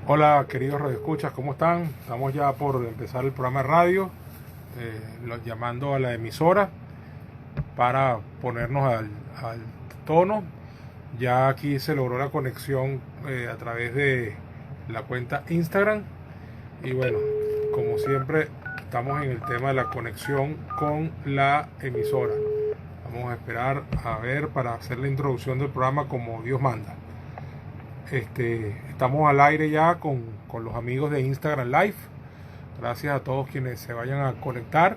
Hola queridos radioescuchas, ¿cómo están? Estamos ya por empezar el programa de radio, llamando a la emisora para ponernos al tono. Ya aquí se logró la conexión a través de la cuenta Instagram y bueno, como siempre estamos en el tema de la conexión con la emisora. Vamos a esperar a ver para hacer la introducción del programa como Dios manda. Estamos al aire ya con los amigos de Instagram Live. Gracias a todos quienes se vayan a conectar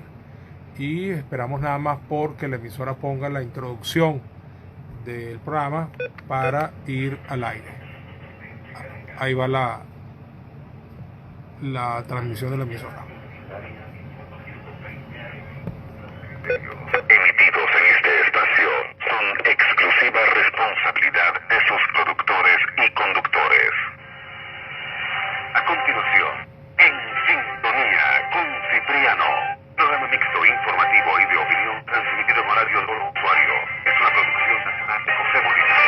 y esperamos nada más porque la emisora ponga la introducción del programa para ir al aire. Ahí va la transmisión de la emisora. Emitidos en este espacio son exclusiva responsabilidad de sus productores y conductores. A continuación, en sintonía con Cipriano, programa mixto informativo y de opinión transmitido en horario del usuario. Es una producción nacional de José Molina.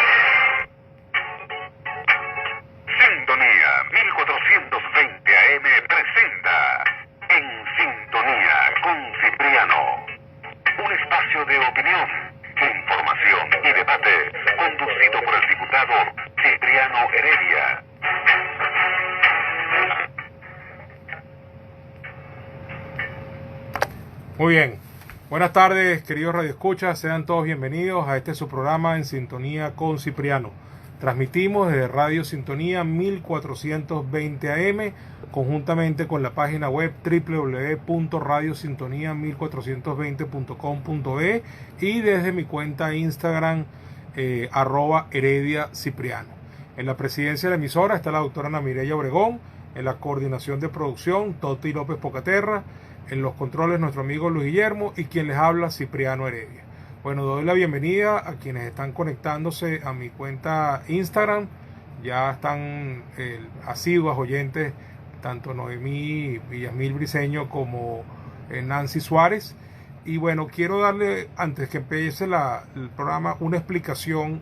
Sintonía 1420 AM presenta En Sintonía con Cipriano, un espacio de opinión, información y debate conducido por el diputado Cipriano Heredia. Muy bien, buenas tardes queridos radioescuchas, sean todos bienvenidos a este su programa En Sintonía con Cipriano. Transmitimos desde Radio Sintonía 1420 AM conjuntamente con la página web www.radiosintonía1420.com.be y desde mi cuenta Instagram @Heredia Cipriano. En la presidencia de la emisora está la doctora Ana Mireya Obregón, en la coordinación de producción Toti López Pocaterra, en los controles nuestro amigo Luis Guillermo y quien les habla Cipriano Heredia. Bueno, doy la bienvenida a quienes están conectándose a mi cuenta Instagram. Ya están asiduos oyentes, tanto Noemí Villasmil Briceño como Nancy Suárez. Y bueno, quiero darle, antes que empiece el programa, una explicación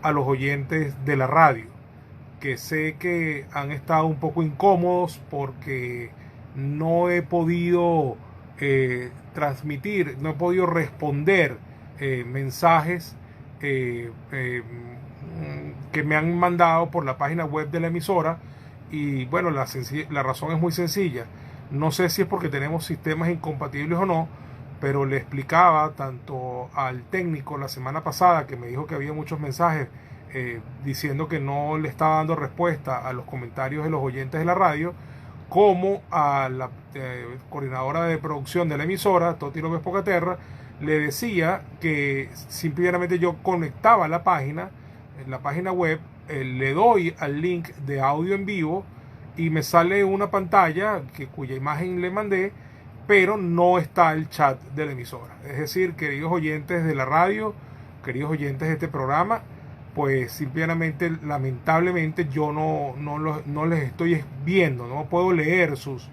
a los oyentes de la radio, que sé que han estado un poco incómodos porque no he podido transmitir, no he podido responder mensajes que me han mandado por la página web de la emisora. Y bueno, la razón es muy sencilla. No sé si es porque tenemos sistemas incompatibles o no, pero le explicaba tanto al técnico la semana pasada, que me dijo que había muchos mensajes diciendo que no le estaba dando respuesta a los comentarios de los oyentes de la radio, como a la coordinadora de producción de la emisora, Toti López Pocaterra, le decía que simplemente yo conectaba la página, en la página web, le doy al link de audio en vivo y me sale una pantalla cuya imagen le mandé, pero no está el chat de la emisora. Es decir, queridos oyentes de la radio, queridos oyentes de este programa, pues simplemente, lamentablemente, yo no les estoy viendo, no puedo leer sus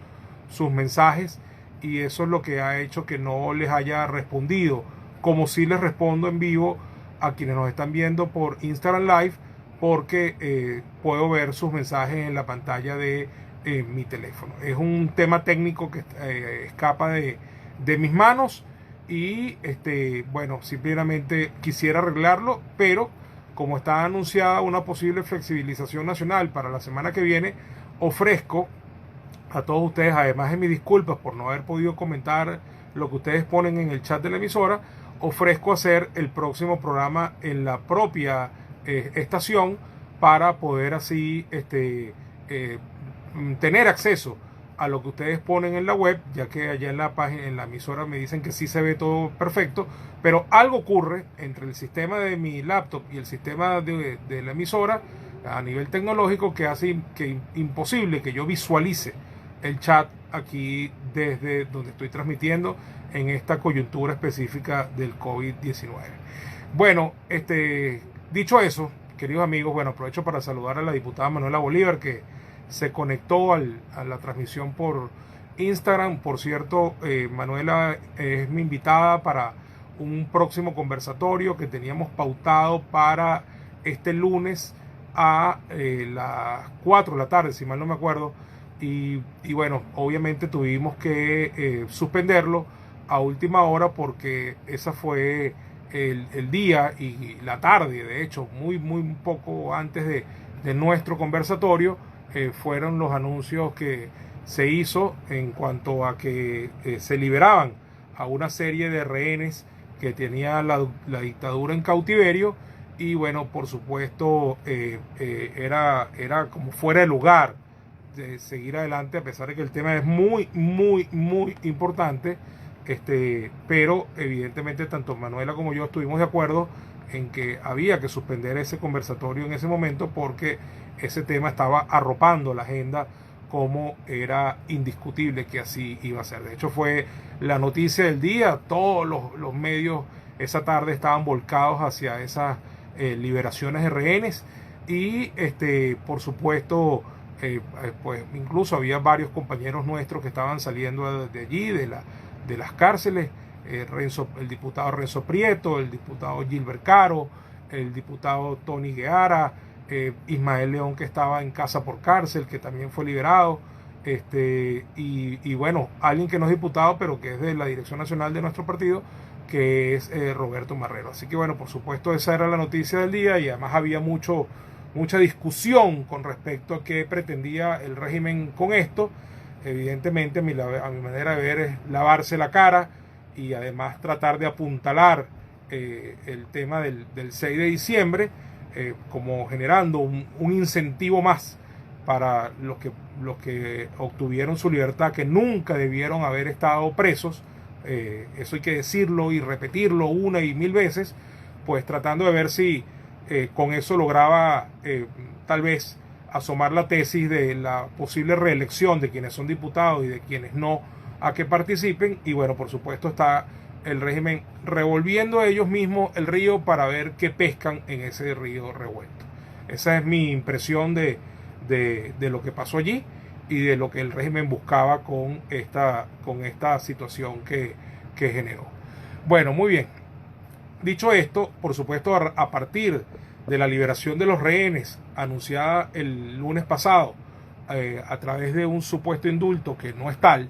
mensajes, y eso es lo que ha hecho que no les haya respondido, como si les respondo en vivo a quienes nos están viendo por Instagram Live, porque puedo ver sus mensajes en la pantalla de mi teléfono. Es un tema técnico que escapa de mis manos y bueno, simplemente quisiera arreglarlo, pero como está anunciada una posible flexibilización nacional para la semana que viene, ofrezco a todos ustedes, además de mis disculpas por no haber podido comentar lo que ustedes ponen en el chat de la emisora, ofrezco hacer el próximo programa en la propia estación para poder así tener acceso a lo que ustedes ponen en la web, ya que allá en la página, en la emisora, me dicen que sí se ve todo perfecto, pero algo ocurre entre el sistema de mi laptop y el sistema de la emisora a nivel tecnológico que hace imposible que yo visualice el chat aquí desde donde estoy transmitiendo en esta coyuntura específica del COVID-19. Bueno, dicho eso, queridos amigos, bueno, aprovecho para saludar a la diputada Manuela Bolívar, que se conectó a la transmisión por Instagram. Por cierto, Manuela es mi invitada para un próximo conversatorio que teníamos pautado para este lunes a las 4 de la tarde, si mal no me acuerdo, y bueno, obviamente tuvimos que suspenderlo a última hora porque esa fue el día y la tarde, de hecho, muy poco antes de nuestro conversatorio, fueron los anuncios que se hizo en cuanto a que se liberaban a una serie de rehenes que tenía la dictadura en cautiverio. Y bueno, por supuesto, era como fuera de lugar de seguir adelante, a pesar de que el tema es muy importante. Pero evidentemente tanto Manuela como yo estuvimos de acuerdo en que había que suspender ese conversatorio en ese momento porque ese tema estaba arropando la agenda, como era indiscutible que así iba a ser. De hecho, fue la noticia del día. Todos los medios esa tarde estaban volcados hacia esas liberaciones de rehenes y por supuesto pues incluso había varios compañeros nuestros que estaban saliendo de allí, de las cárceles, el diputado Renzo Prieto, el diputado Gilbert Caro, el diputado Tony Guevara, Ismael León, que estaba en casa por cárcel, que también fue liberado, y bueno, alguien que no es diputado pero que es de la dirección nacional de nuestro partido, que es Roberto Marrero. Así que bueno, por supuesto esa era la noticia del día y además había mucha discusión con respecto a qué pretendía el régimen con esto. Evidentemente a mi manera de ver es lavarse la cara y además tratar de apuntalar el tema del 6 de diciembre como generando un incentivo más para los que obtuvieron su libertad, que nunca debieron haber estado presos. Eso hay que decirlo y repetirlo una y mil veces, pues tratando de ver si con eso lograba tal vez asomar la tesis de la posible reelección de quienes son diputados y de quienes no a que participen. Y bueno, por supuesto está el régimen revolviendo ellos mismos el río para ver qué pescan en ese río revuelto. Esa es mi impresión de lo que pasó allí y de lo que el régimen buscaba con esta situación que generó. Bueno, muy bien. Dicho esto, por supuesto, a partir de la liberación de los rehenes anunciada el lunes pasado a través de un supuesto indulto que no es tal,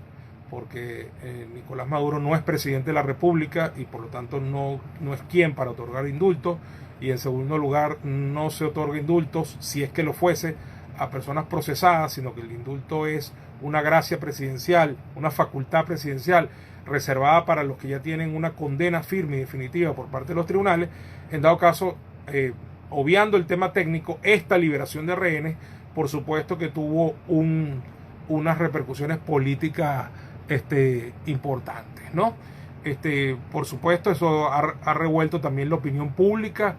porque Nicolás Maduro no es presidente de la República y por lo tanto no es quien para otorgar indultos, y en segundo lugar no se otorga indultos, si es que lo fuese, a personas procesadas, sino que el indulto es una gracia presidencial, una facultad presidencial reservada para los que ya tienen una condena firme y definitiva por parte de los tribunales. En dado caso, obviando el tema técnico, esta liberación de rehenes, por supuesto que tuvo unas repercusiones políticas importantes, ¿no? Por supuesto, eso ha revuelto también la opinión pública.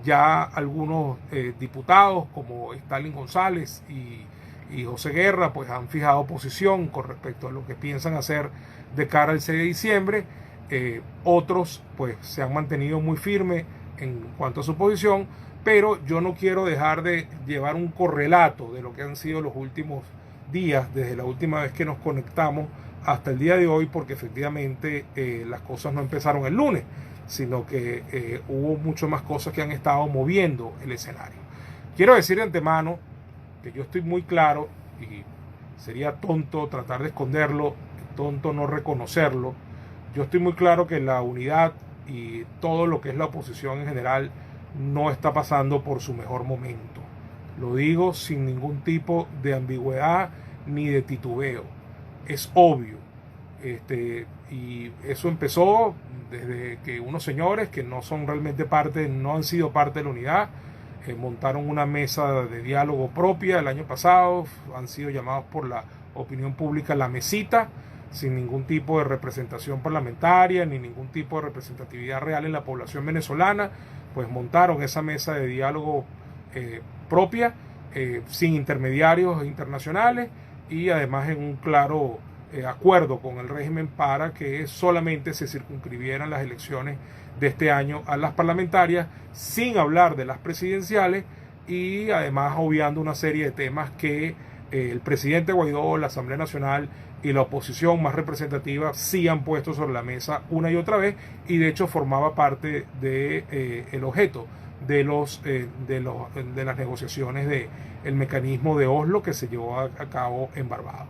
Ya algunos diputados como Stalin González y José Guerra pues han fijado posición con respecto a lo que piensan hacer de cara al 6 de diciembre. Otros pues se han mantenido muy firmes en cuanto a su posición, pero yo no quiero dejar de llevar un correlato de lo que han sido los últimos días, desde la última vez que nos conectamos hasta el día de hoy, porque efectivamente las cosas no empezaron el lunes, sino que hubo mucho más cosas que han estado moviendo el escenario. Quiero decir de antemano que yo estoy muy claro, y sería tonto tratar de esconderlo, tonto no reconocerlo. Yo estoy muy claro que la unidad y todo lo que es la oposición en general no está pasando por su mejor momento. Lo digo sin ningún tipo de ambigüedad ni de titubeo. Es obvio. Y eso empezó desde que unos señores que no son realmente no han sido parte de la unidad, montaron una mesa de diálogo propia el año pasado, han sido llamados por la opinión pública la mesita, sin ningún tipo de representación parlamentaria ni ningún tipo de representatividad real en la población venezolana, pues montaron esa mesa de diálogo propia, sin intermediarios internacionales y además en un claro acuerdo con el régimen para que solamente se circunscribieran las elecciones de este año a las parlamentarias, sin hablar de las presidenciales, y además obviando una serie de temas que el presidente Guaidó, la Asamblea Nacional y la oposición más representativa sí han puesto sobre la mesa una y otra vez, y de hecho formaba parte de el objeto de las negociaciones del mecanismo de Oslo que se llevó a cabo en Barbados,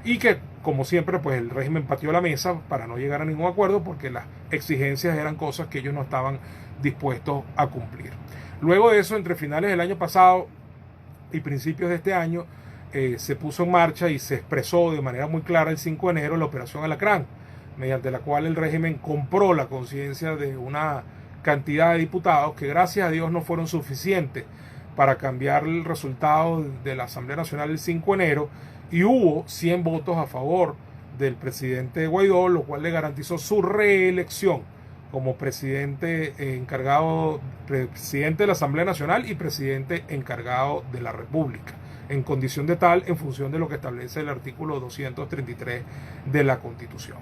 y que como siempre pues el régimen pateó la mesa para no llegar a ningún acuerdo porque las exigencias eran cosas que ellos no estaban dispuestos a cumplir. Luego de eso, entre finales del año pasado y principios de este año, se puso en marcha y se expresó de manera muy clara el 5 de enero la operación Alacrán, mediante la cual el régimen compró la conciencia de una cantidad de diputados que gracias a Dios no fueron suficientes para cambiar el resultado de la Asamblea Nacional el 5 de enero, y hubo 100 votos a favor del presidente Guaidó, lo cual le garantizó su reelección como presidente presidente de la Asamblea Nacional y presidente encargado de la República, en condición de tal, en función de lo que establece el artículo 233 de la Constitución.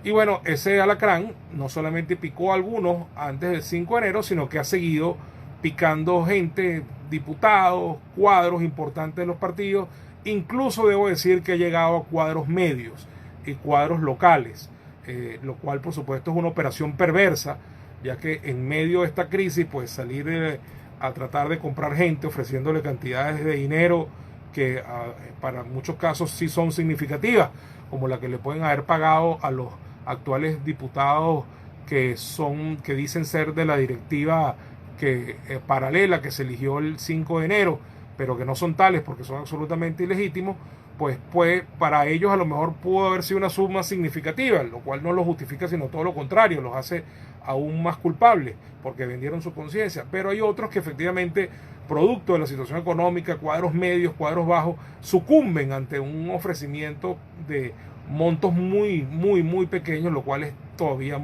Y bueno, ese alacrán no solamente picó a algunos antes del 5 de enero, sino que ha seguido picando gente, diputados, cuadros importantes de los partidos, incluso debo decir que ha llegado a cuadros medios y cuadros locales, lo cual por supuesto es una operación perversa, ya que en medio de esta crisis pues salir a tratar de comprar gente ofreciéndole cantidades de dinero que para muchos casos sí son significativas, como la que le pueden haber pagado a los actuales diputados que dicen ser de la directiva paralela que se eligió el 5 de enero, pero que no son tales porque son absolutamente ilegítimos. Pues para ellos a lo mejor pudo haber sido una suma significativa, lo cual no lo justifica, sino todo lo contrario, los hace aún más culpables porque vendieron su conciencia. Pero hay otros que efectivamente, producto de la situación económica, cuadros medios, cuadros bajos, sucumben ante un ofrecimiento de montos muy, muy, muy pequeños, lo cual es todavía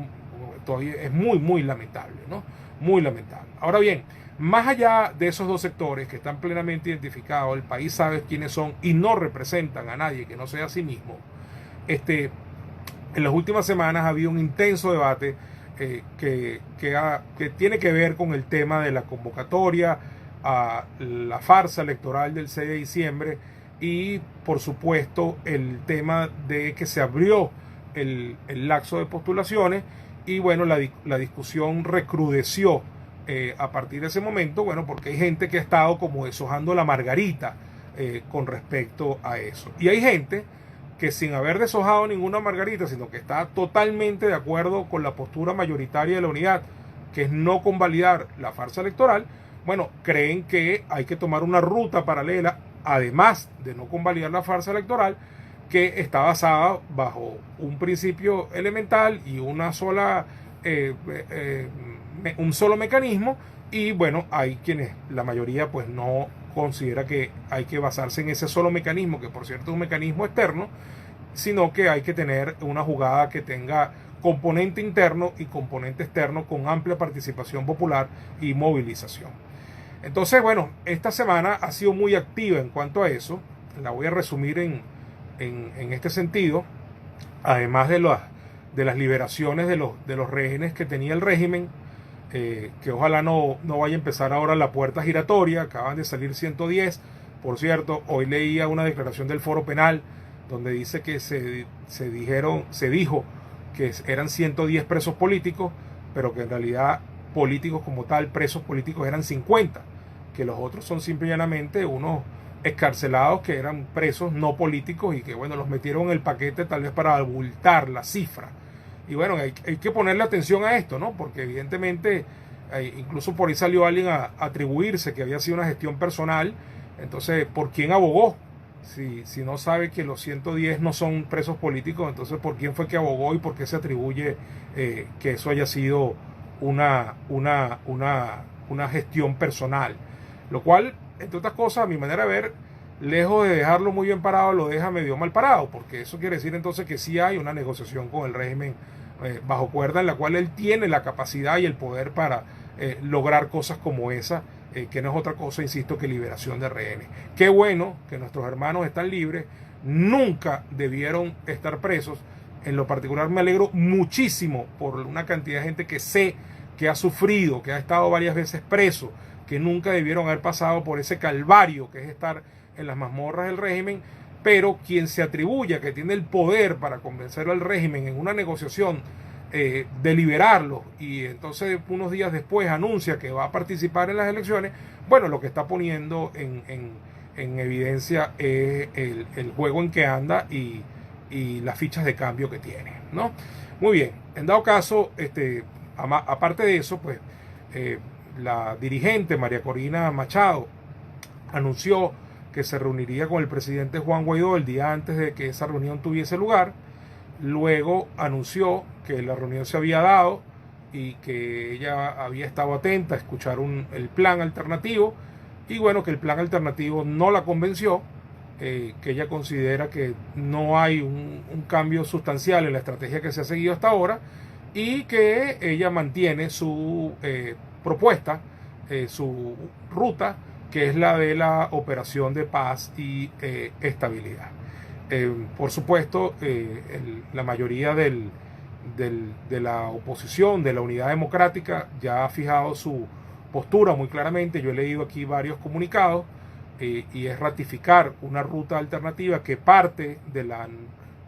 es muy, muy lamentable, ¿no? Muy lamentable. Ahora bien, más allá de esos dos sectores que están plenamente identificados, el país sabe quiénes son y no representan a nadie que no sea a sí mismo, en las últimas semanas ha habido un intenso debate que tiene que ver con el tema de la convocatoria a la farsa electoral del 6 de diciembre y por supuesto el tema de que se abrió el lapso de postulaciones y bueno, la discusión recrudeció a partir de ese momento, bueno, porque hay gente que ha estado como deshojando la margarita con respecto a eso. Y hay gente que sin haber deshojado ninguna margarita, sino que está totalmente de acuerdo con la postura mayoritaria de la unidad, que es no convalidar la farsa electoral, bueno, creen que hay que tomar una ruta paralela, además de no convalidar la farsa electoral, que está basada bajo un principio elemental y un solo mecanismo, y bueno, hay quienes, la mayoría pues no considera que hay que basarse en ese solo mecanismo, que por cierto es un mecanismo externo, sino que hay que tener una jugada que tenga componente interno y componente externo con amplia participación popular y movilización. Entonces, bueno, esta semana ha sido muy activa en cuanto a eso. La voy a resumir en este sentido, además de las liberaciones de los rehenes que tenía el régimen, que ojalá no vaya a empezar ahora la puerta giratoria. Acaban de salir 110. Por cierto, hoy leía una declaración del Foro Penal donde dice que se dijo que eran 110 presos políticos, pero que en realidad políticos como tal, presos políticos eran 50, que los otros son simple y llanamente unos excarcelados que eran presos no políticos y que bueno, los metieron en el paquete tal vez para abultar la cifra. Y bueno, hay que ponerle atención a esto, ¿no? Porque evidentemente incluso por ahí salió alguien a atribuirse que había sido una gestión personal. Entonces, ¿por quién abogó? Si no sabe que los 110 no son presos políticos, entonces ¿por quién fue que abogó y por qué se atribuye que eso haya sido una gestión personal? Lo cual, entre otras cosas, a mi manera de ver, lejos de dejarlo muy bien parado, lo deja medio mal parado, porque eso quiere decir entonces que sí hay una negociación con el régimen bajo cuerda, en la cual él tiene la capacidad y el poder para lograr cosas como esa, que no es otra cosa, insisto, que liberación de rehenes. Qué bueno que nuestros hermanos están libres, nunca debieron estar presos. En lo particular me alegro muchísimo por una cantidad de gente que sé que ha sufrido, que ha estado varias veces preso, que nunca debieron haber pasado por ese calvario que es estar en las mazmorras del régimen, pero quien se atribuya que tiene el poder para convencer al régimen en una negociación de liberarlo y entonces unos días después anuncia que va a participar en las elecciones, bueno, lo que está poniendo en evidencia es el juego en que anda y las fichas de cambio que tiene, ¿no? Muy bien, en dado caso, aparte de eso, pues la dirigente María Corina Machado anunció que se reuniría con el presidente Juan Guaidó el día antes de que esa reunión tuviese lugar. Luego anunció que la reunión se había dado y que ella había estado atenta a escuchar el plan alternativo, y bueno, que el plan alternativo no la convenció, que ella considera que no hay un cambio sustancial en la estrategia que se ha seguido hasta ahora, y que ella mantiene su propuesta, su ruta, que es la de la operación de paz y estabilidad. Por supuesto, la mayoría de la oposición, de la Unidad Democrática, ya ha fijado su postura muy claramente. Yo he leído aquí varios comunicados y es ratificar una ruta alternativa que parte de la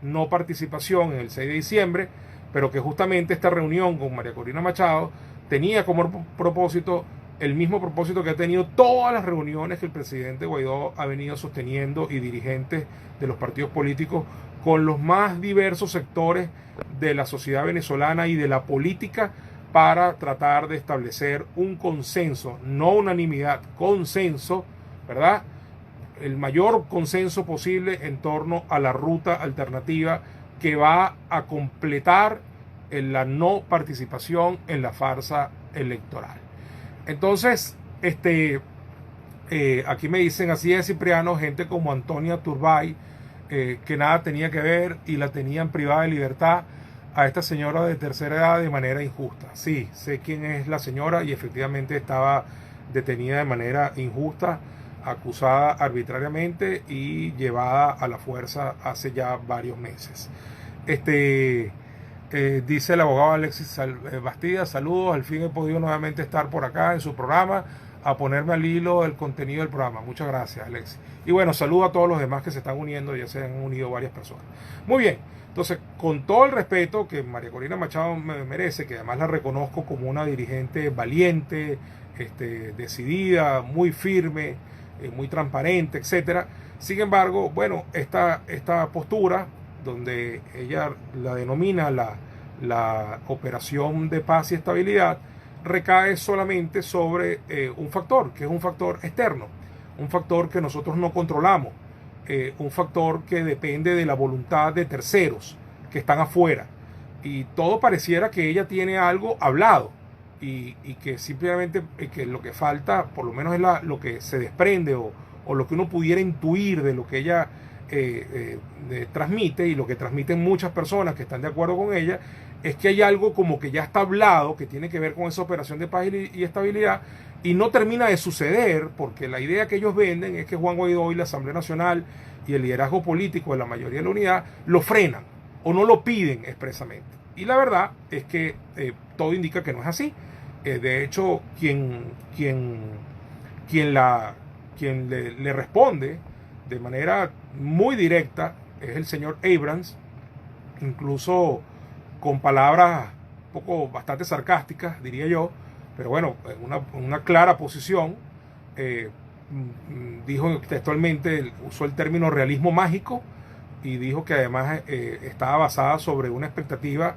no participación en el 6 de diciembre, pero que justamente esta reunión con María Corina Machado tenía como propósito el mismo propósito que ha tenido todas las reuniones que el presidente Guaidó ha venido sosteniendo y dirigentes de los partidos políticos con los más diversos sectores de la sociedad venezolana y de la política, para tratar de establecer un consenso, no unanimidad, consenso, ¿verdad? El mayor consenso posible en torno a la ruta alternativa que va a completar la no participación en la farsa electoral. Entonces, aquí me dicen, así es, Cipriano, gente como Antonia Turbay, que nada tenía que ver y la tenían privada de libertad a esta señora de tercera edad de manera injusta. Sí, sé quién es la señora y efectivamente estaba detenida de manera injusta, acusada arbitrariamente y llevada a la fuerza hace ya varios meses. Dice el abogado Alexis Bastida, saludos, al fin he podido nuevamente estar por acá en su programa a ponerme al hilo del contenido del programa. Muchas gracias, Alexis. Y bueno, saludo a todos los demás que se están uniendo, ya se han unido varias personas. Muy bien, entonces, con todo el respeto que María Corina Machado me merece, que además la reconozco como una dirigente valiente, decidida, muy firme, muy transparente, etcétera. Sin embargo, bueno, esta postura, donde ella la denomina la operación de paz y estabilidad, recae solamente sobre un factor, que es un factor externo, un factor que nosotros no controlamos, un factor que depende de la voluntad de terceros que están afuera, y todo pareciera que ella tiene algo hablado y que simplemente que lo que falta, por lo menos es lo que se desprende o lo que uno pudiera intuir de lo que ella transmite, y lo que transmiten muchas personas que están de acuerdo con ella, es que hay algo como que ya está hablado que tiene que ver con esa operación de paz y estabilidad, y no termina de suceder, porque la idea que ellos venden es que Juan Guaidó y la Asamblea Nacional y el liderazgo político de la mayoría de la unidad lo frenan o no lo piden expresamente. Y la verdad es que todo indica que no es así. De hecho, quien le responde de manera muy directa es el señor Abrams, incluso con palabras bastante sarcásticas, diría yo, pero bueno, una clara posición. Dijo textualmente, usó el término realismo mágico, y dijo que además estaba basada sobre una expectativa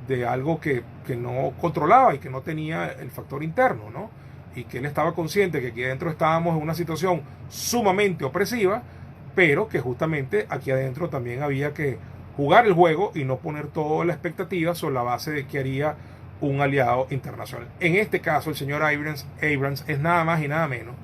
de algo que no controlaba y que no tenía el factor interno, ¿no? Y que él estaba consciente que aquí adentro estábamos en una situación sumamente opresiva, pero que justamente aquí adentro también había que jugar el juego y no poner toda la expectativa sobre la base de que haría un aliado internacional. En este caso, el señor Abrams es nada más y nada menos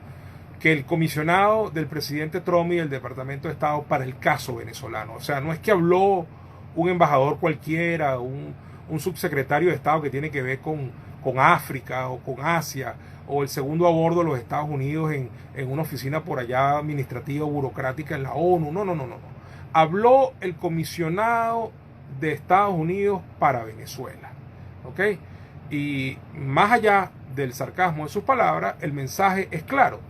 que el comisionado del presidente Trump y del Departamento de Estado para el caso venezolano. O sea, no es que habló un embajador cualquiera, un subsecretario de Estado que tiene que ver con África o con Asia, o el segundo a bordo de los Estados Unidos en una oficina por allá administrativa o burocrática en la ONU. No. Habló el comisionado de Estados Unidos para Venezuela. ¿Ok? Y más allá del sarcasmo de sus palabras, el mensaje es claro.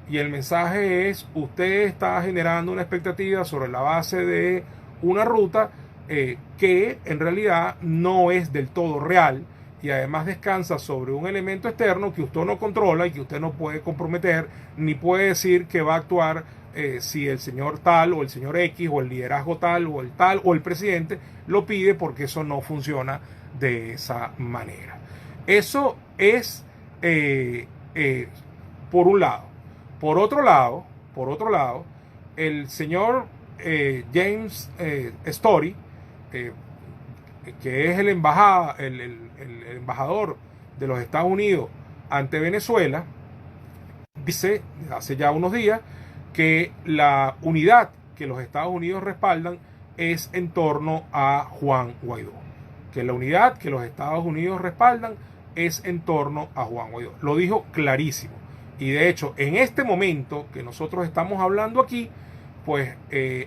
Y el mensaje es: usted está generando una expectativa sobre la base de una ruta que en realidad no es del todo real, y además descansa sobre un elemento externo que usted no controla y que usted no puede comprometer, ni puede decir que va a actuar si el señor tal o el señor X o el liderazgo tal o el presidente lo pide, porque eso no funciona de esa manera. Eso es por un lado. Por otro lado, el señor James Story, que es el embajador de los Estados Unidos ante Venezuela, dice hace ya unos días que la unidad que los Estados Unidos respaldan es en torno a Juan Guaidó. Que la unidad que los Estados Unidos respaldan es en torno a Juan Guaidó. Lo dijo clarísimo. Y de hecho, en este momento que nosotros estamos hablando aquí, pues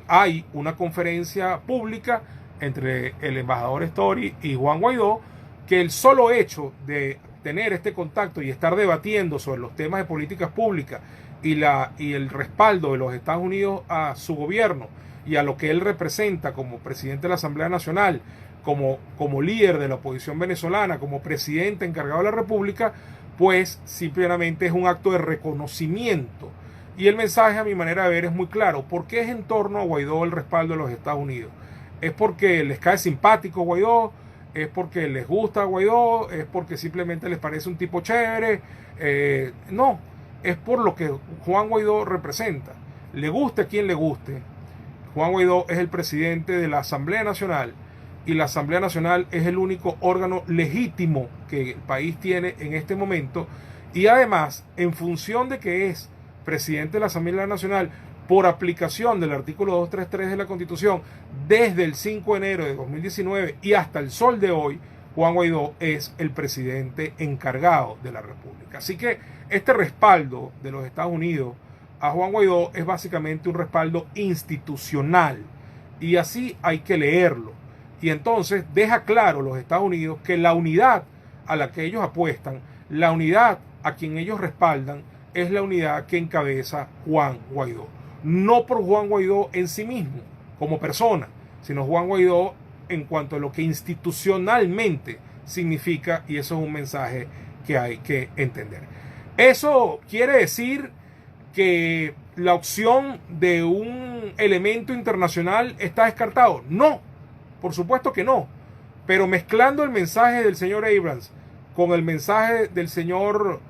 hay una conferencia pública entre el embajador Story y Juan Guaidó, que el solo hecho de tener este contacto y estar debatiendo sobre los temas de políticas públicas y el respaldo de los Estados Unidos a su gobierno y a lo que él representa como presidente de la Asamblea Nacional, como líder de la oposición venezolana, como presidente encargado de la República, pues simplemente es un acto de reconocimiento. Y el mensaje, a mi manera de ver, es muy claro. ¿Por qué es en torno a Guaidó el respaldo de los Estados Unidos? ¿Es porque les cae simpático Guaidó? ¿Es porque les gusta Guaidó? ¿Es porque simplemente les parece un tipo chévere? No, es por lo que Juan Guaidó representa. Le guste a quien le guste, Juan Guaidó es el presidente de la Asamblea Nacional, y la Asamblea Nacional es el único órgano legítimo que el país tiene en este momento, y además, en función de que es presidente de la Asamblea Nacional por aplicación del artículo 233 de la Constitución, desde el 5 de enero de 2019 y hasta el sol de hoy, Juan Guaidó es el presidente encargado de la República. Así que este respaldo de los Estados Unidos a Juan Guaidó es básicamente un respaldo institucional, y así hay que leerlo. Y entonces deja claro los Estados Unidos que la unidad a la que ellos apuestan, la unidad a quien ellos respaldan, es la unidad que encabeza Juan Guaidó. No por Juan Guaidó en sí mismo, como persona, sino Juan Guaidó en cuanto a lo que institucionalmente significa, y eso es un mensaje que hay que entender. ¿Eso quiere decir que la opción de un elemento internacional está descartado? No, por supuesto que no. Pero mezclando el mensaje del señor Abrams con el mensaje del señor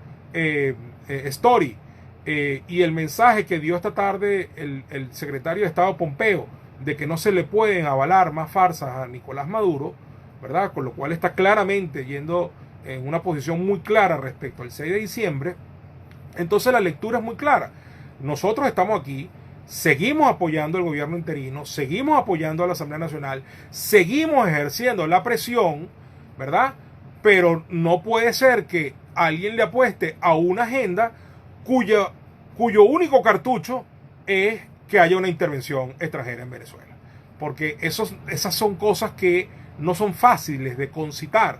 Story y el mensaje que dio esta tarde el secretario de Estado Pompeo, de que no se le pueden avalar más farsas a Nicolás Maduro, ¿verdad? Con lo cual está claramente yendo en una posición muy clara respecto al 6 de diciembre. Entonces la lectura es muy clara. Nosotros estamos aquí, seguimos apoyando al gobierno interino, seguimos apoyando a la Asamblea Nacional, seguimos ejerciendo la presión, ¿verdad? Pero no puede ser que alguien le apueste a una agenda cuyo único cartucho es que haya una intervención extranjera en Venezuela. Porque esas son cosas que no son fáciles de concitar,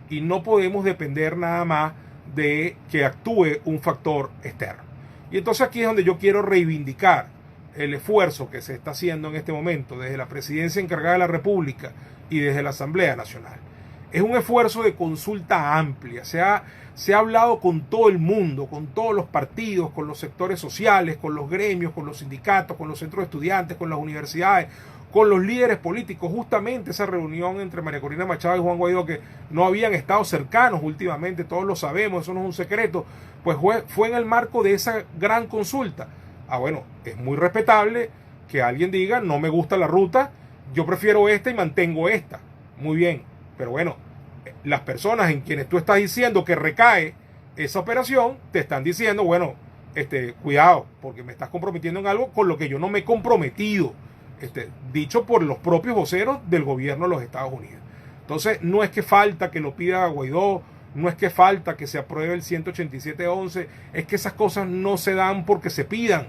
y no podemos depender nada más de que actúe un factor externo. Y entonces aquí es donde yo quiero reivindicar el esfuerzo que se está haciendo en este momento desde la presidencia encargada de la República y desde la Asamblea Nacional. Es un esfuerzo de consulta amplia. Se ha hablado con todo el mundo, con todos los partidos, con los sectores sociales, con los gremios, con los sindicatos, con los centros de estudiantes, con las universidades, con los líderes políticos. Justamente esa reunión entre María Corina Machado y Juan Guaidó, que no habían estado cercanos últimamente, todos lo sabemos, eso no es un secreto, pues fue en el marco de esa gran consulta. Bueno, es muy respetable que alguien diga: no me gusta la ruta, yo prefiero esta y mantengo esta. Muy bien, pero bueno, las personas en quienes tú estás diciendo que recae esa operación, te están diciendo: bueno, cuidado, porque me estás comprometiendo en algo con lo que yo no me he comprometido. Dicho por los propios voceros del gobierno de los Estados Unidos. Entonces, no es que falta que lo pida Guaidó, no es que falta que se apruebe el 187.11, es que esas cosas no se dan porque se pidan.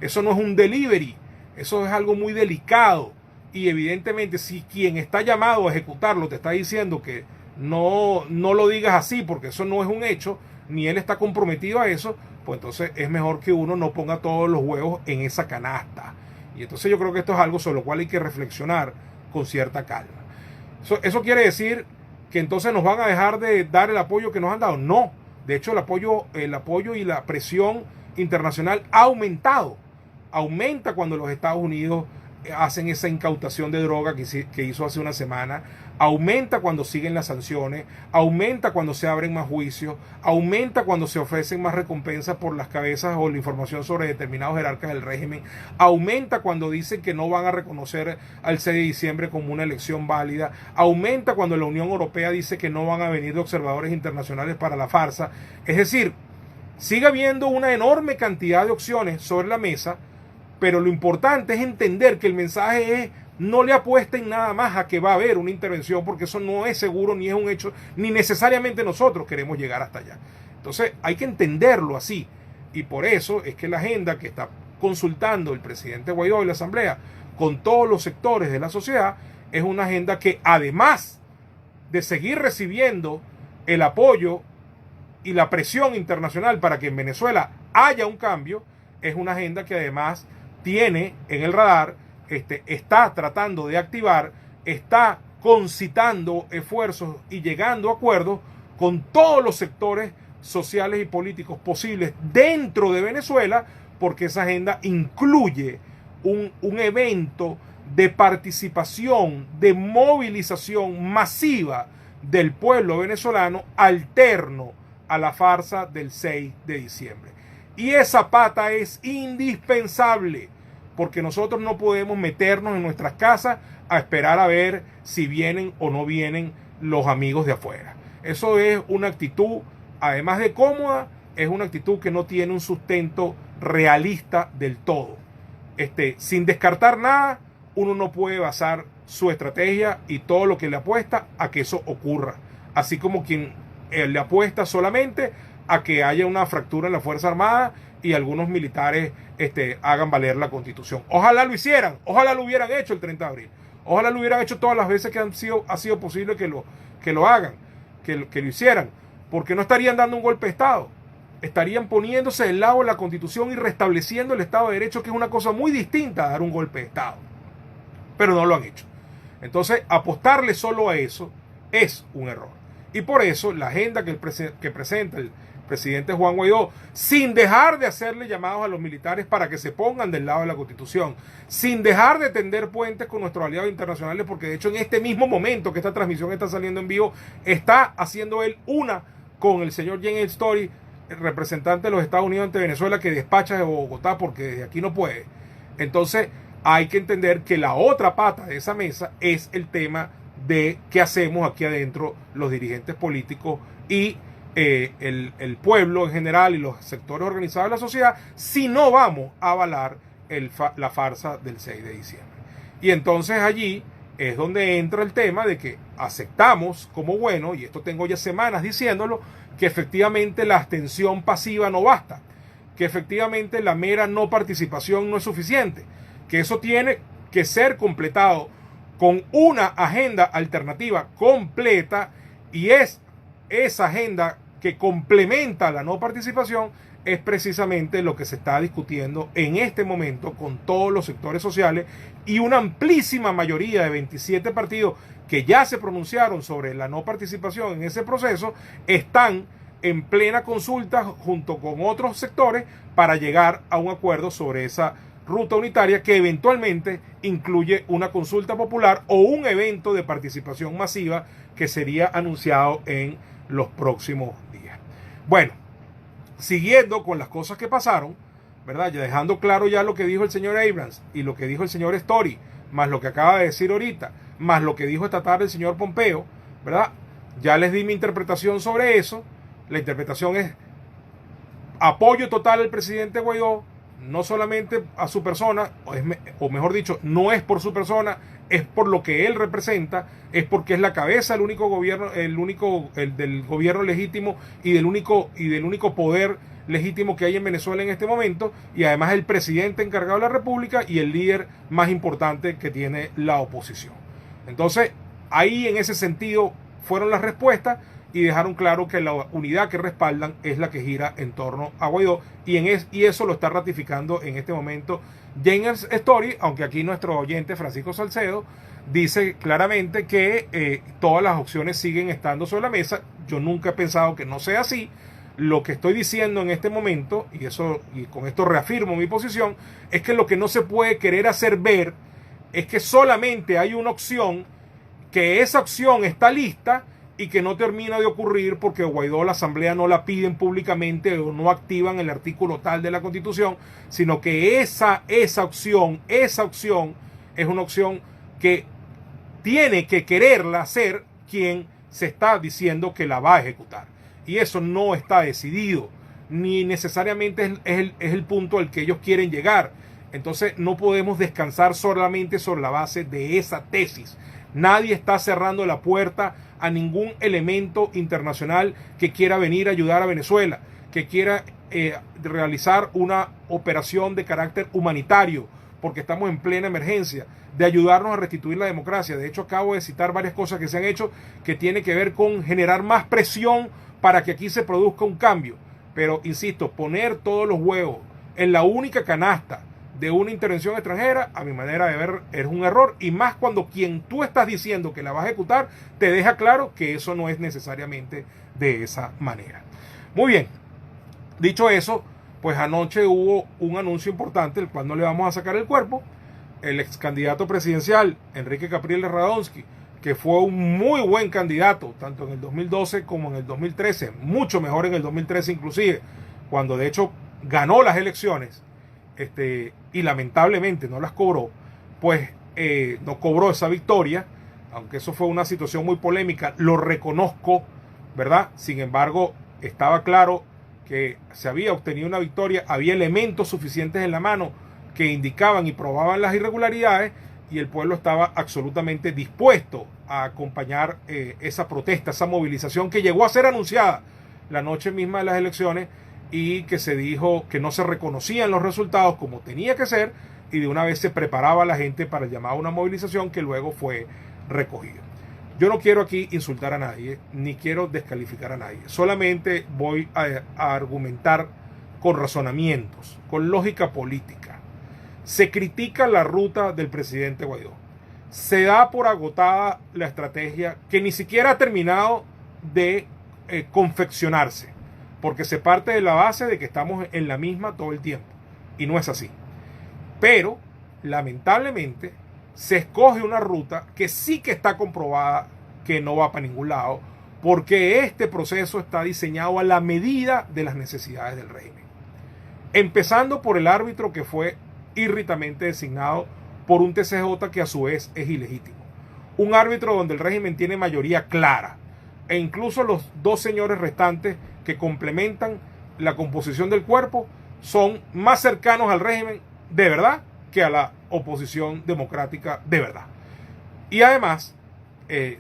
Eso no es un delivery, eso es algo muy delicado, y evidentemente si quien está llamado a ejecutarlo te está diciendo que no lo digas así porque eso no es un hecho, ni él está comprometido a eso, pues entonces es mejor que uno no ponga todos los huevos en esa canasta. Y entonces yo creo que esto es algo sobre lo cual hay que reflexionar con cierta calma. Eso quiere decir que entonces nos van a dejar de dar el apoyo que nos han dado. No, de hecho el apoyo y la presión internacional ha aumentado. Aumenta cuando los Estados Unidos hacen esa incautación de droga que hizo hace una semana, aumenta cuando siguen las sanciones, aumenta cuando se abren más juicios, aumenta cuando se ofrecen más recompensas por las cabezas o la información sobre determinados jerarcas del régimen, aumenta cuando dicen que no van a reconocer al 6 de diciembre como una elección válida, aumenta cuando la Unión Europea dice que no van a venir de observadores internacionales para la farsa. Es decir, sigue habiendo una enorme cantidad de opciones sobre la mesa, pero lo importante es entender que el mensaje es: no le apuesten nada más a que va a haber una intervención, porque eso no es seguro, ni es un hecho, ni necesariamente nosotros queremos llegar hasta allá. Entonces hay que entenderlo así, y por eso es que la agenda que está consultando el presidente Guaidó y la Asamblea con todos los sectores de la sociedad es una agenda que, además de seguir recibiendo el apoyo y la presión internacional para que en Venezuela haya un cambio, es una agenda que además tiene en el radar, está tratando de activar, está concitando esfuerzos y llegando a acuerdos con todos los sectores sociales y políticos posibles dentro de Venezuela, porque esa agenda incluye un evento de participación, de movilización masiva del pueblo venezolano alterno a la farsa del 6 de diciembre. Y esa pata es indispensable, porque nosotros no podemos meternos en nuestras casas a esperar a ver si vienen o no vienen los amigos de afuera. Eso es una actitud, además de cómoda, es una actitud que no tiene un sustento realista del todo. Sin descartar nada, uno no puede basar su estrategia y todo lo que le apuesta a que eso ocurra. Así como quien le apuesta solamente a que haya una fractura en la Fuerza Armada y algunos militares hagan valer la Constitución. Ojalá lo hicieran, ojalá lo hubieran hecho el 30 de abril. Ojalá lo hubieran hecho todas las veces que ha sido posible que lo hagan, que lo hicieran, porque no estarían dando un golpe de Estado. Estarían poniéndose del lado de la Constitución y restableciendo el Estado de Derecho, que es una cosa muy distinta a dar un golpe de Estado. Pero no lo han hecho. Entonces, apostarle solo a eso es un error. Y por eso la agenda que presenta el presidente Juan Guaidó, sin dejar de hacerle llamados a los militares para que se pongan del lado de la Constitución, sin dejar de tender puentes con nuestros aliados internacionales, porque de hecho en este mismo momento que esta transmisión está saliendo en vivo, está haciendo él una con el señor James Story, el representante de los Estados Unidos ante Venezuela, que despacha de Bogotá porque desde aquí no puede. Entonces hay que entender que la otra pata de esa mesa es el tema de qué hacemos aquí adentro los dirigentes políticos y el pueblo en general y los sectores organizados de la sociedad, si no vamos a avalar la farsa del 6 de diciembre. Y entonces allí es donde entra el tema de que aceptamos como bueno, y esto tengo ya semanas diciéndolo, que efectivamente la abstención pasiva no basta, que efectivamente la mera no participación no es suficiente, que eso tiene que ser completado con una agenda alternativa completa, y es esa agenda que complementa la no participación es precisamente lo que se está discutiendo en este momento con todos los sectores sociales y una amplísima mayoría de 27 partidos que ya se pronunciaron sobre la no participación en ese proceso, están en plena consulta junto con otros sectores para llegar a un acuerdo sobre esa ruta unitaria que eventualmente incluye una consulta popular o un evento de participación masiva que sería anunciado en los próximos días. Bueno, siguiendo con las cosas que pasaron, ¿verdad? Ya dejando claro ya lo que dijo el señor Abrams y lo que dijo el señor Story, más lo que acaba de decir ahorita, más lo que dijo esta tarde el señor Pompeo, ¿verdad? Ya les di mi interpretación sobre eso. La interpretación es apoyo total al presidente Guaidó, no solamente a su persona, o mejor dicho, no es por su persona, es por lo que él representa, es porque es la cabeza del único gobierno, del gobierno legítimo y del único poder legítimo que hay en Venezuela en este momento, y además el presidente encargado de la República y el líder más importante que tiene la oposición. Entonces, ahí en ese sentido fueron las respuestas, y dejaron claro que la unidad que respaldan es la que gira en torno a Guaidó, y eso lo está ratificando en este momento James Story, aunque aquí nuestro oyente Francisco Salcedo dice claramente que todas las opciones siguen estando sobre la mesa. Yo nunca he pensado que no sea así. Lo que estoy diciendo en este momento, y con esto reafirmo mi posición, es que lo que no se puede querer hacer ver es que solamente hay una opción, que esa opción está lista y que no termina de ocurrir porque Guaidó, la Asamblea no la piden públicamente o no activan el artículo tal de la Constitución, sino que esa opción es una opción que tiene que quererla hacer quien se está diciendo que la va a ejecutar. Y eso no está decidido, ni necesariamente es el punto al que ellos quieren llegar. Entonces no podemos descansar solamente sobre la base de esa tesis. Nadie está cerrando la puerta a ningún elemento internacional que quiera venir a ayudar a Venezuela, que quiera realizar una operación de carácter humanitario, porque estamos en plena emergencia, de ayudarnos a restituir la democracia. De hecho, acabo de citar varias cosas que se han hecho que tienen que ver con generar más presión para que aquí se produzca un cambio. Pero, insisto, poner todos los huevos en la única canasta de una intervención extranjera, a mi manera de ver, es un error, y más cuando quien tú estás diciendo que la va a ejecutar te deja claro que eso no es necesariamente de esa manera. Muy bien, dicho eso, pues anoche hubo un anuncio importante, el cual no le vamos a sacar el cuerpo. El ex candidato presidencial Enrique Capriles Radonsky, que fue un muy buen candidato, tanto en el 2012 como en el 2013, mucho mejor en el 2013 inclusive, cuando de hecho ganó las elecciones, y lamentablemente no las cobró, pues no cobró esa victoria, aunque eso fue una situación muy polémica, lo reconozco, ¿verdad? Sin embargo, estaba claro que se había obtenido una victoria, había elementos suficientes en la mano que indicaban y probaban las irregularidades, y el pueblo estaba absolutamente dispuesto a acompañar esa protesta, esa movilización que llegó a ser anunciada la noche misma de las elecciones, y que se dijo que no se reconocían los resultados como tenía que ser, y de una vez se preparaba la gente para llamar a una movilización que luego fue recogida. Yo no quiero aquí insultar a nadie, ni quiero descalificar a nadie, solamente voy a argumentar con razonamientos, con lógica política. Se critica la ruta del presidente Guaidó, se da por agotada la estrategia que ni siquiera ha terminado de confeccionarse, porque se parte de la base de que estamos en la misma todo el tiempo, y no es así. Pero, lamentablemente, se escoge una ruta que sí que está comprobada que no va para ningún lado, porque este proceso está diseñado a la medida de las necesidades del régimen. Empezando por el árbitro que fue irritamente designado por un TCJ que a su vez es ilegítimo. Un árbitro donde el régimen tiene mayoría clara, e incluso los dos señores restantes que complementan la composición del cuerpo son más cercanos al régimen de verdad que a la oposición democrática de verdad. Y además,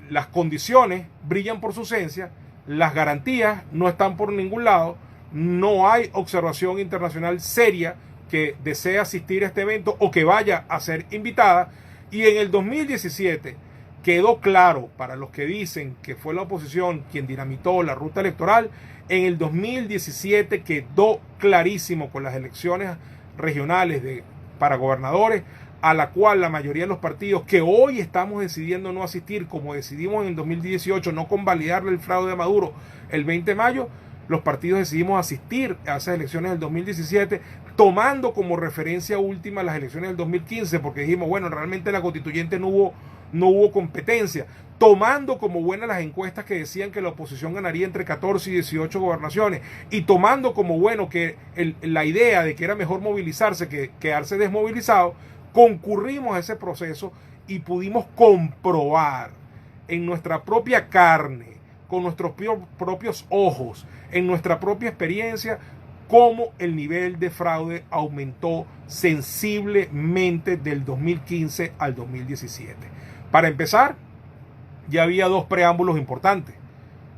las condiciones brillan por su ausencia, las garantías no están por ningún lado, no hay observación internacional seria que desee asistir a este evento o que vaya a ser invitada, y en el 2017 quedó claro para los que dicen que fue la oposición quien dinamitó la ruta electoral. En el 2017 quedó clarísimo con las elecciones regionales para gobernadores, a la cual la mayoría de los partidos que hoy estamos decidiendo no asistir, como decidimos en el 2018 no convalidarle el fraude de Maduro el 20 de mayo, los partidos decidimos asistir a esas elecciones del 2017, tomando como referencia última las elecciones del 2015, porque dijimos, bueno, realmente en la constituyente no hubo competencia, tomando como buenas las encuestas que decían que la oposición ganaría entre 14 y 18 gobernaciones, y tomando como bueno que la idea de que era mejor movilizarse que quedarse desmovilizado. Concurrimos a ese proceso y pudimos comprobar en nuestra propia carne, con nuestros propios ojos, en nuestra propia experiencia, cómo el nivel de fraude aumentó sensiblemente del 2015 al 2017. Para empezar, ya había dos preámbulos importantes.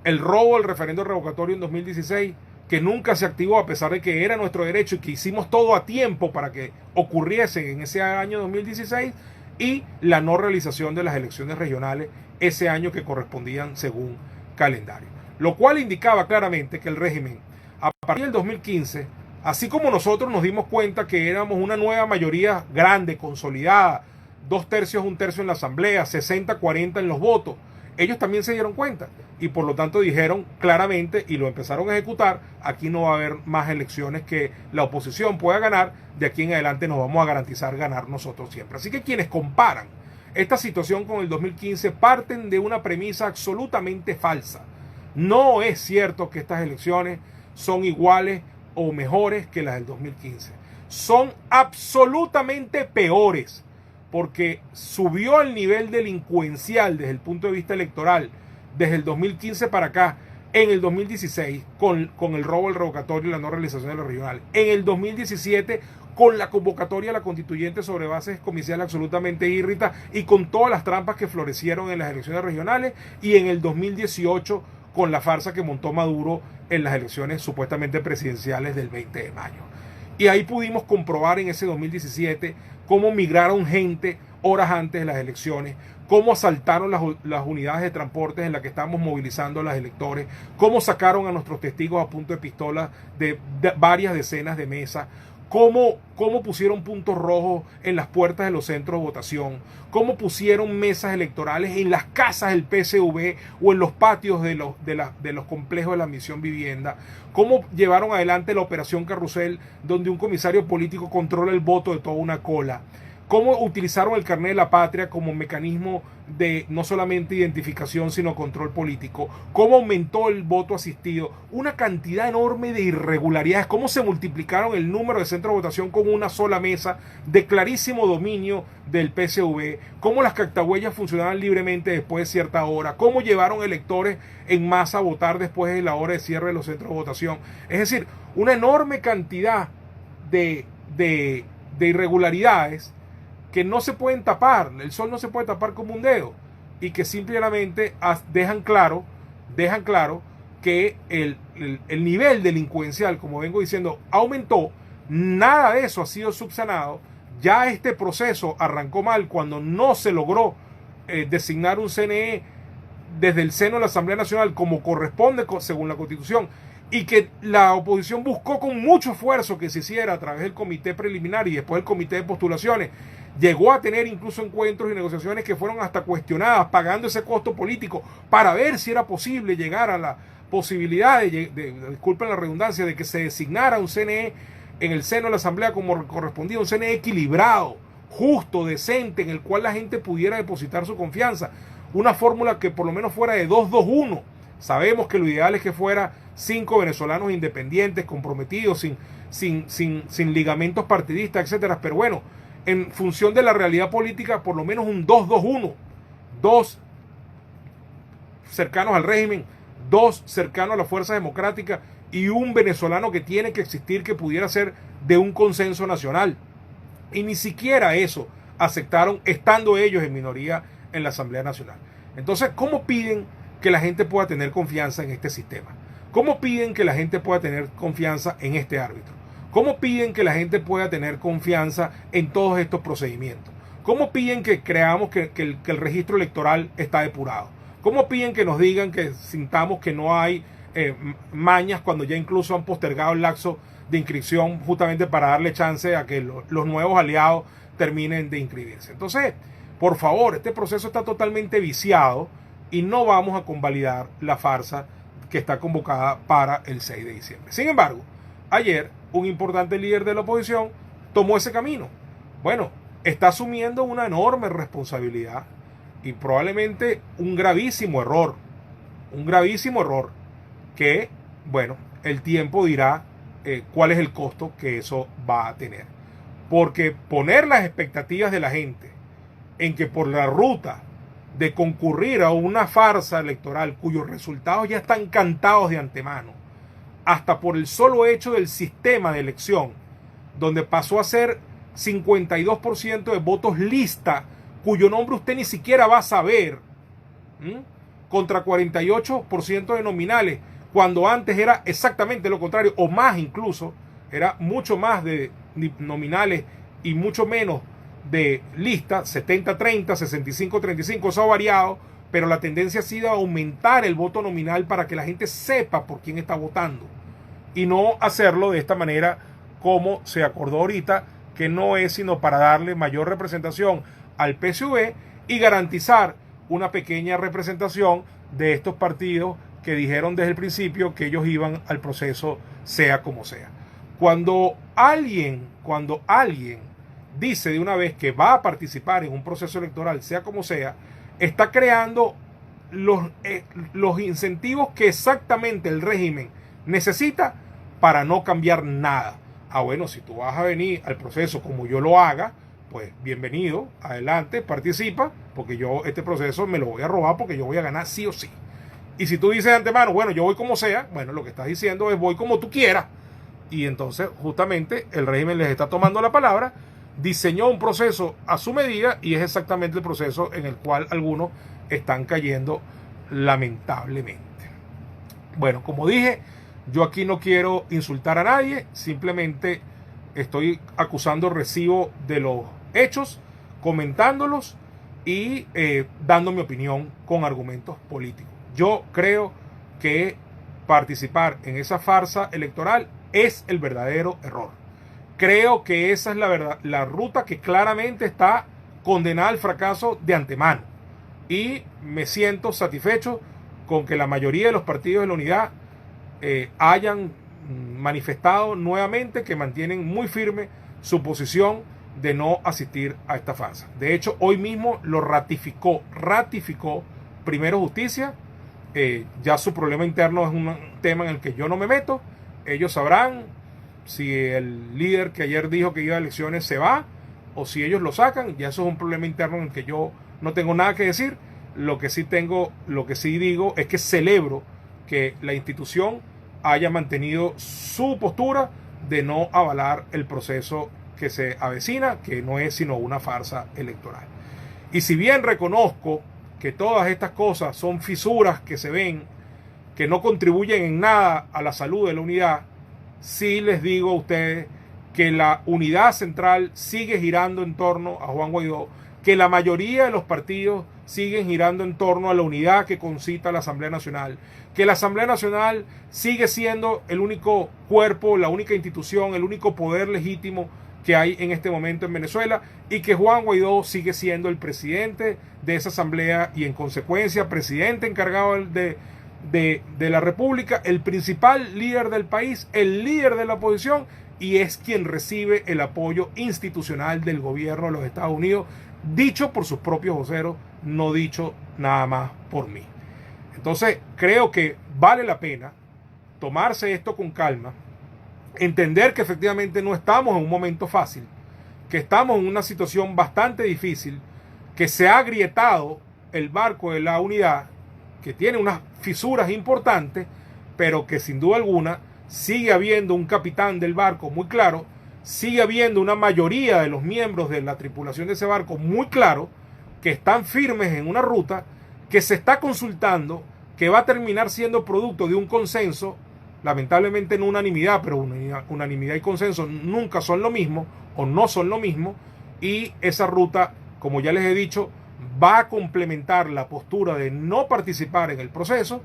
El robo del referendo revocatorio en 2016, que nunca se activó a pesar de que era nuestro derecho y que hicimos todo a tiempo para que ocurriese en ese año 2016, y la no realización de las elecciones regionales ese año que correspondían según calendario. lo cual indicaba claramente que el régimen, a partir del 2015, así como nosotros nos dimos cuenta que éramos una nueva mayoría grande, consolidada, 2/3, 1/3 en la asamblea, 60-40 en los votos, ellos también se dieron cuenta y por lo tanto dijeron claramente y lo empezaron a ejecutar: aquí no va a haber más elecciones que la oposición pueda ganar, de aquí en adelante nos vamos a garantizar ganar nosotros siempre. Así que quienes comparan esta situación con el 2015 parten de una premisa absolutamente falsa. No es cierto que estas elecciones son iguales o mejores que las del 2015. Son absolutamente peores, porque subió el nivel delincuencial desde el punto de vista electoral desde el 2015 para acá, en el 2016 con el robo, el revocatorio y la no realización de los regionales, en el 2017 con la convocatoria a la constituyente sobre bases comiciales absolutamente írritas y con todas las trampas que florecieron en las elecciones regionales, y en el 2018 con la farsa que montó Maduro en las elecciones supuestamente presidenciales del 20 de mayo. Y ahí pudimos comprobar en ese 2017 cómo migraron gente horas antes de las elecciones, cómo asaltaron las unidades de transportes en las que estábamos movilizando a los electores, cómo sacaron a nuestros testigos a punto de pistola de varias decenas de mesas, cómo pusieron puntos rojos en las puertas de los centros de votación, cómo pusieron mesas electorales en las casas del PSV o en los patios de los complejos de la Misión Vivienda, cómo llevaron adelante la operación Carrusel, donde un comisario político controla el voto de toda una cola, cómo utilizaron el carnet de la patria como mecanismo de no solamente identificación sino control político, cómo aumentó el voto asistido, una cantidad enorme de irregularidades, cómo se multiplicaron el número de centros de votación con una sola mesa de clarísimo dominio del PSV, cómo las cactahuellas funcionaban libremente después de cierta hora, cómo llevaron electores en masa a votar después de la hora de cierre de los centros de votación. Es decir, una enorme cantidad de irregularidades que no se pueden tapar, el sol no se puede tapar como un dedo, y que simplemente dejan claro que el nivel delincuencial, como vengo diciendo, aumentó. Nada de eso ha sido subsanado. Ya este proceso arrancó mal cuando no se logró designar un CNE desde el seno de la Asamblea Nacional como corresponde según la Constitución, y que la oposición buscó con mucho esfuerzo que se hiciera a través del comité preliminar y después el comité de postulaciones. Llegó a tener incluso encuentros y negociaciones que fueron hasta cuestionadas, pagando ese costo político para ver si era posible llegar a la posibilidad disculpen la redundancia, de que se designara un CNE en el seno de la Asamblea como correspondía, un CNE equilibrado, justo, decente, en el cual la gente pudiera depositar su confianza. Una fórmula que por lo menos fuera de 2-2-1. Sabemos que lo ideal es que fuera 5 venezolanos independientes, comprometidos, sin ligamentos partidistas, etcétera. Pero bueno, en función de la realidad política, por lo menos un 2-2-1. 2 cercanos al régimen, 2 cercanos a la fuerza democrática y un venezolano que tiene que existir, que pudiera ser de un consenso nacional. Y ni siquiera eso aceptaron, estando ellos en minoría en la Asamblea Nacional. Entonces, ¿cómo piden que la gente pueda tener confianza en este sistema? ¿Cómo piden que la gente pueda tener confianza en este árbitro? ¿Cómo piden que la gente pueda tener confianza en todos estos procedimientos? ¿Cómo piden que creamos que el registro electoral está depurado? ¿Cómo piden que nos digan, que sintamos que no hay mañas cuando ya incluso han postergado el lapso de inscripción justamente para darle chance a que los nuevos aliados terminen de inscribirse? Entonces, por favor, este proceso está totalmente viciado y no vamos a convalidar la farsa que está convocada para el 6 de diciembre. Sin embargo, ayer un importante líder de la oposición tomó ese camino. Bueno, está asumiendo una enorme responsabilidad y probablemente un gravísimo error que, bueno, el tiempo dirá cuál es el costo que eso va a tener. Porque poner las expectativas de la gente en que por la ruta de concurrir a una farsa electoral cuyos resultados ya están cantados de antemano, hasta por el solo hecho del sistema de elección, donde pasó a ser 52% de votos lista, cuyo nombre usted ni siquiera va a saber, contra 48% de nominales, cuando antes era exactamente lo contrario, o más incluso, era mucho más de nominales y mucho menos de lista, 70-30, 65-35, eso ha variado, pero la tendencia ha sido aumentar el voto nominal para que la gente sepa por quién está votando y no hacerlo de esta manera como se acordó ahorita, que no es sino para darle mayor representación al PSV y garantizar una pequeña representación de estos partidos que dijeron desde el principio que ellos iban al proceso sea como sea. Cuando alguien dice de una vez que va a participar en un proceso electoral sea como sea, está creando los incentivos que exactamente el régimen necesita para no cambiar nada. Bueno, si tú vas a venir al proceso como yo lo haga, pues bienvenido, adelante, participa, porque yo este proceso me lo voy a robar porque yo voy a ganar sí o sí. Y si tú dices de antemano, bueno, yo voy como sea, bueno, lo que estás diciendo es voy como tú quieras. Y entonces justamente el régimen les está tomando la palabra, diseñó un proceso a su medida y es exactamente el proceso en el cual algunos están cayendo lamentablemente. Bueno, como dije, yo aquí no quiero insultar a nadie, simplemente estoy acusando recibo de los hechos, comentándolos y dando mi opinión con argumentos políticos. Yo creo que participar en esa farsa electoral es el verdadero error. Creo que esa es la ruta que claramente está condenada al fracaso de antemano. Y me siento satisfecho con que la mayoría de los partidos de la unidad hayan manifestado nuevamente que mantienen muy firme su posición de no asistir a esta farsa. De hecho, hoy mismo lo ratificó Primero Justicia. Ya su problema interno es un tema en el que yo no me meto. Ellos sabrán si el líder que ayer dijo que iba a elecciones se va o si ellos lo sacan. Ya eso es un problema interno en el que yo no tengo nada que decir. Lo que sí digo es que celebro que la institución haya mantenido su postura de no avalar el proceso que se avecina, que no es sino una farsa electoral. Y si bien reconozco que todas estas cosas son fisuras que se ven, que no contribuyen en nada a la salud de la unidad, sí les digo a ustedes que la unidad central sigue girando en torno a Juan Guaidó, que la mayoría de los partidos siguen girando en torno a la unidad que concita la Asamblea Nacional, que la Asamblea Nacional sigue siendo el único cuerpo, la única institución, el único poder legítimo que hay en este momento en Venezuela y que Juan Guaidó sigue siendo el presidente de esa asamblea y en consecuencia presidente encargado de la República, el principal líder del país, el líder de la oposición y es quien recibe el apoyo institucional del gobierno de los Estados Unidos, dicho por sus propios voceros, no dicho nada más por mí. Entonces creo que vale la pena tomarse esto con calma, entender que efectivamente no estamos en un momento fácil, que estamos en una situación bastante difícil, que se ha agrietado el barco de la unidad, que tiene unas fisuras importantes, pero que sin duda alguna sigue habiendo un capitán del barco muy claro, sigue habiendo una mayoría de los miembros de la tripulación de ese barco muy claro, que están firmes en una ruta, que se está consultando, que va a terminar siendo producto de un consenso, lamentablemente no unanimidad, pero unanimidad y consenso nunca son lo mismo o no son lo mismo, y esa ruta, como ya les he dicho, va a complementar la postura de no participar en el proceso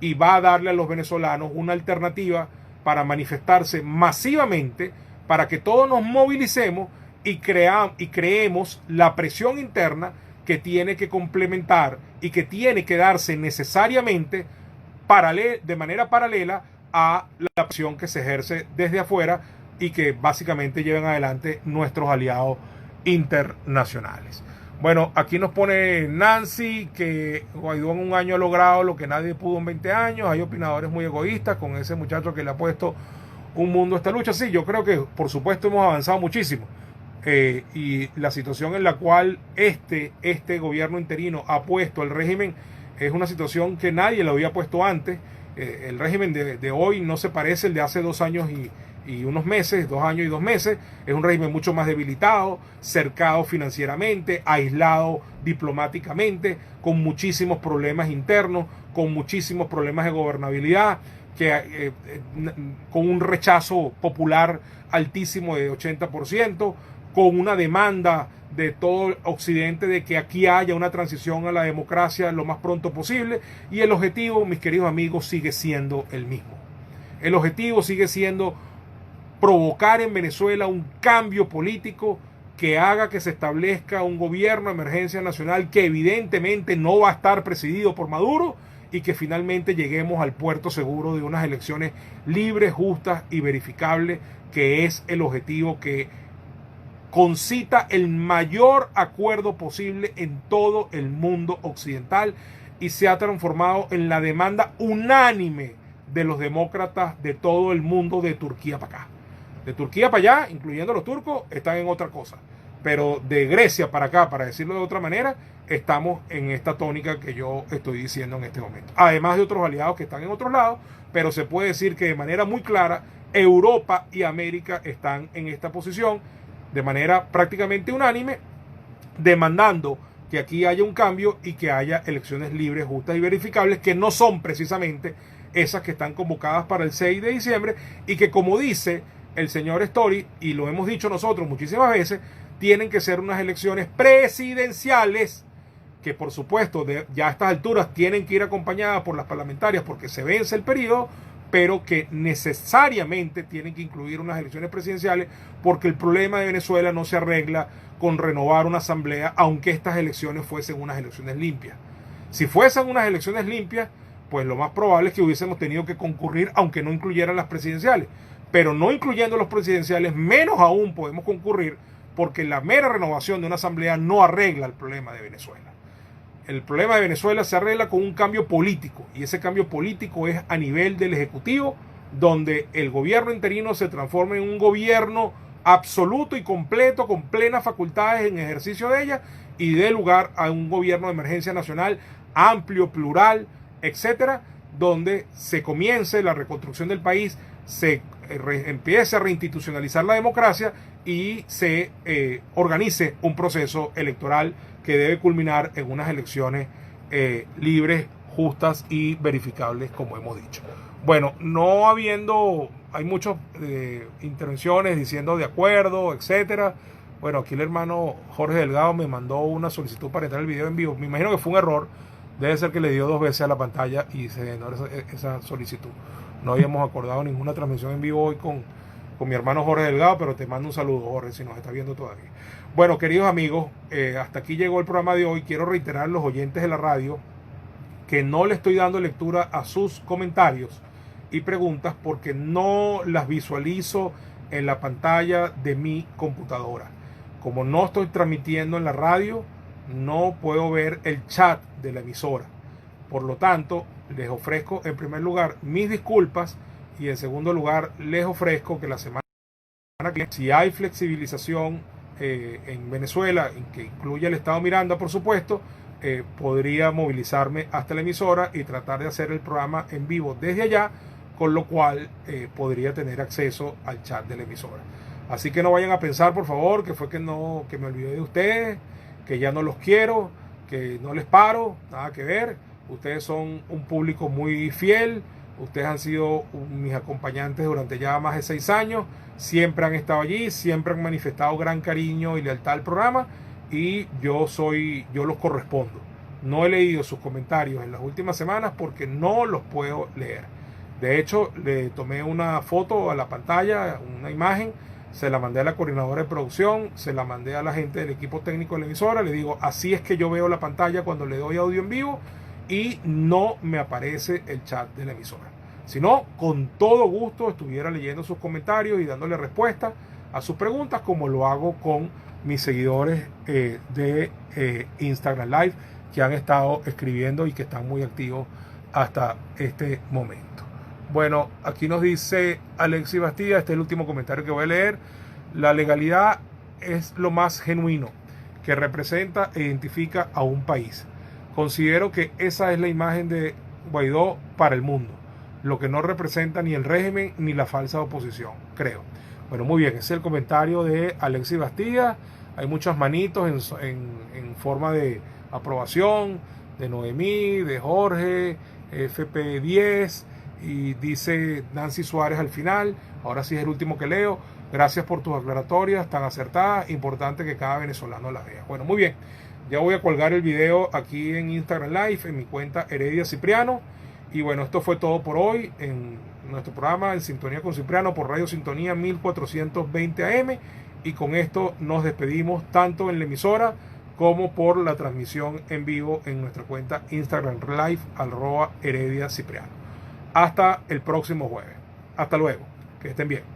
y va a darle a los venezolanos una alternativa para manifestarse masivamente, para que todos nos movilicemos y creemos la presión interna que tiene que complementar y que tiene que darse necesariamente de manera paralela a la presión que se ejerce desde afuera y que básicamente lleven adelante nuestros aliados internacionales. Bueno, aquí nos pone Nancy que Guaidó en un año ha logrado lo que nadie pudo en 20 años. Hay opinadores muy egoístas con ese muchacho que le ha puesto un mundo a esta lucha. Sí, yo creo que por supuesto hemos avanzado muchísimo. Y la situación en la cual este gobierno interino ha puesto el régimen es una situación que nadie lo había puesto antes. El régimen de hoy no se parece al de hace 2 años y unos meses, 2 años y 2 meses. Es un régimen mucho más debilitado, cercado financieramente, aislado diplomáticamente, con muchísimos problemas internos, con muchísimos problemas de gobernabilidad, con un rechazo popular altísimo de 80%, con una demanda de todo Occidente de que aquí haya una transición a la democracia lo más pronto posible, y el objetivo, mis queridos amigos, sigue siendo el mismo. El objetivo sigue siendo provocar en Venezuela un cambio político que haga que se establezca un gobierno de emergencia nacional que evidentemente no va a estar presidido por Maduro, y que finalmente lleguemos al puerto seguro de unas elecciones libres, justas y verificables, que es el objetivo que concita el mayor acuerdo posible en todo el mundo occidental y se ha transformado en la demanda unánime de los demócratas de todo el mundo, de Turquía para acá. De Turquía para allá, incluyendo los turcos, están en otra cosa. Pero de Grecia para acá, para decirlo de otra manera, estamos en esta tónica que yo estoy diciendo en este momento. Además de otros aliados que están en otros lados, pero se puede decir que de manera muy clara, Europa y América están en esta posición de manera prácticamente unánime, demandando que aquí haya un cambio y que haya elecciones libres, justas y verificables, que no son precisamente esas que están convocadas para el 6 de diciembre y que, como dice el señor Story, y lo hemos dicho nosotros muchísimas veces, tienen que ser unas elecciones presidenciales que, por supuesto, ya a estas alturas tienen que ir acompañadas por las parlamentarias porque se vence el periodo, pero que necesariamente tienen que incluir unas elecciones presidenciales, porque el problema de Venezuela no se arregla con renovar una asamblea, aunque estas elecciones fuesen unas elecciones limpias. Si fuesen unas elecciones limpias, pues lo más probable es que hubiésemos tenido que concurrir, aunque no incluyeran las presidenciales. Pero no incluyendo los presidenciales, menos aún podemos concurrir, porque la mera renovación de una asamblea no arregla el problema de Venezuela. El problema de Venezuela se arregla con un cambio político, y ese cambio político es a nivel del Ejecutivo, donde el gobierno interino se transforma en un gobierno absoluto y completo, con plenas facultades en ejercicio de ella, y dé lugar a un gobierno de emergencia nacional amplio, plural, etcétera, donde se comience la reconstrucción del país, se empiece a reinstitucionalizar la democracia y se organice un proceso electoral que debe culminar en unas elecciones libres, justas y verificables, como hemos dicho. Bueno, no habiendo, hay muchas intervenciones diciendo de acuerdo, etcétera. Bueno, aquí el hermano Jorge Delgado me mandó una solicitud para entrar el video en vivo. Me imagino que fue un error. Debe ser que le dio 2 veces a la pantalla y se llenó esa solicitud. No habíamos acordado ninguna transmisión en vivo hoy con mi hermano Jorge Delgado, pero te mando un saludo, Jorge, si nos está viendo todavía. Bueno, queridos amigos, hasta aquí llegó el programa de hoy. Quiero reiterar a los oyentes de la radio que no le estoy dando lectura a sus comentarios y preguntas porque no las visualizo en la pantalla de mi computadora. Como no estoy transmitiendo en la radio, no puedo ver el chat de la emisora. Por lo tanto, les ofrezco en primer lugar mis disculpas y en segundo lugar les ofrezco que la semana que viene, si hay flexibilización en Venezuela, que incluye el estado Miranda, por supuesto, podría movilizarme hasta la emisora y tratar de hacer el programa en vivo desde allá, con lo cual podría tener acceso al chat de la emisora. Así que no vayan a pensar, por favor, que fue que me olvidé de ustedes, que ya no los quiero, que no les paro, nada que ver. Ustedes son un público muy fiel, ustedes han sido mis acompañantes durante ya más de 6 años, siempre han estado allí, siempre han manifestado gran cariño y lealtad al programa, y yo los correspondo. No he leído sus comentarios en las últimas semanas porque no los puedo leer. De hecho, le tomé una foto a la pantalla, una imagen, se la mandé a la coordinadora de producción, se la mandé a la gente del equipo técnico de la emisora, le digo, así es que yo veo la pantalla cuando le doy audio en vivo, y no me aparece el chat de la emisora. Si no, con todo gusto estuviera leyendo sus comentarios y dándole respuesta a sus preguntas, como lo hago con mis seguidores de Instagram Live, que han estado escribiendo y que están muy activos hasta este momento. Bueno, aquí nos dice Alexis Bastida, este es el último comentario que voy a leer: la legalidad es lo más genuino que representa e identifica a un país. Considero que esa es la imagen de Guaidó para el mundo, lo que no representa ni el régimen ni la falsa oposición, creo. Bueno, muy bien, ese es el comentario de Alexis Bastida. Hay muchas manitos en forma de aprobación, de Noemí, de Jorge, FP10, y dice Nancy Suárez al final: Ahora sí es el último que leo. Gracias por tus aclaratorias tan acertadas. Importante que cada venezolano las vea. Bueno, muy bien. Ya voy a colgar el video aquí en Instagram Live, en mi cuenta Heredia Cipriano. Y bueno, esto fue todo por hoy en nuestro programa En Sintonía con Cipriano por Radio Sintonía 1420 AM. Y con esto nos despedimos tanto en la emisora como por la transmisión en vivo en nuestra cuenta Instagram Live @Heredia Cipriano. Hasta el próximo jueves. Hasta luego. Que estén bien.